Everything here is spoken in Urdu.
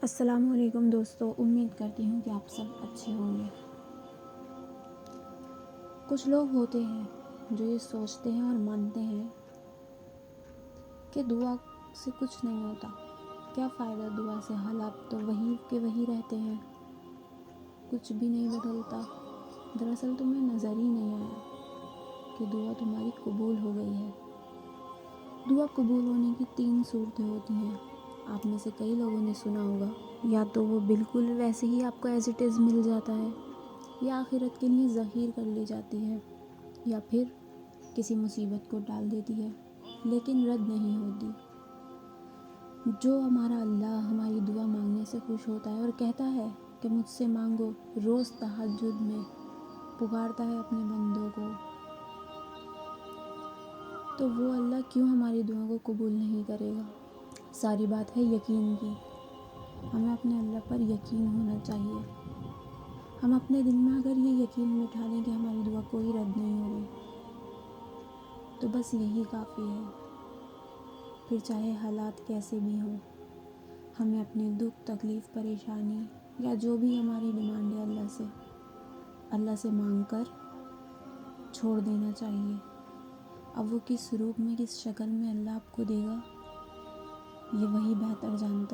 السلام علیکم دوستو، امید کرتی ہوں کہ آپ سب اچھے ہوں گے۔ کچھ لوگ ہوتے ہیں جو یہ سوچتے ہیں اور مانتے ہیں کہ دعا سے کچھ نہیں ہوتا، کیا فائدہ دعا سے، حالات تو وہی کے وہی رہتے ہیں، کچھ بھی نہیں بدلتا۔ دراصل تمہیں نظر ہی نہیں آیا کہ دعا تمہاری قبول ہو گئی ہے۔ دعا قبول ہونے کی 3 صورتیں ہوتی ہیں، آپ میں سے کئی لوگوں نے سنا ہوگا۔ یا تو وہ بالکل ویسے ہی آپ کو ایز اٹ از مل جاتا ہے، یا آخرت کے لیے ذخیر کر لی جاتی ہے، یا پھر کسی مصیبت کو ٹال دیتی ہے لیکن رد نہیں ہوتی۔ جو ہمارا اللہ ہماری دعا مانگنے سے خوش ہوتا ہے اور کہتا ہے کہ مجھ سے مانگو، روز تہجد میں پکارتا ہے اپنے بندوں کو، تو وہ اللہ کیوں ہماری دعا کو قبول نہیں کرے گا؟ ساری بات ہے یقین کی۔ ہمیں اپنے اللہ پر یقین ہونا چاہیے۔ ہم اپنے دل میں اگر یہ یقین بٹھا لیں کہ ہماری دعا کوئی رد نہیں ہوگی، تو بس یہی کافی ہے۔ پھر چاہے حالات کیسے بھی ہوں، ہمیں اپنی دکھ، تکلیف، پریشانی یا جو بھی ہماری ڈیمانڈ ہے اللہ سے مانگ کر چھوڑ دینا چاہیے۔ اب وہ کس روپ میں، کس شکل میں اللہ آپ کو دے گا، یہ وہی بہتر جانتا ہے۔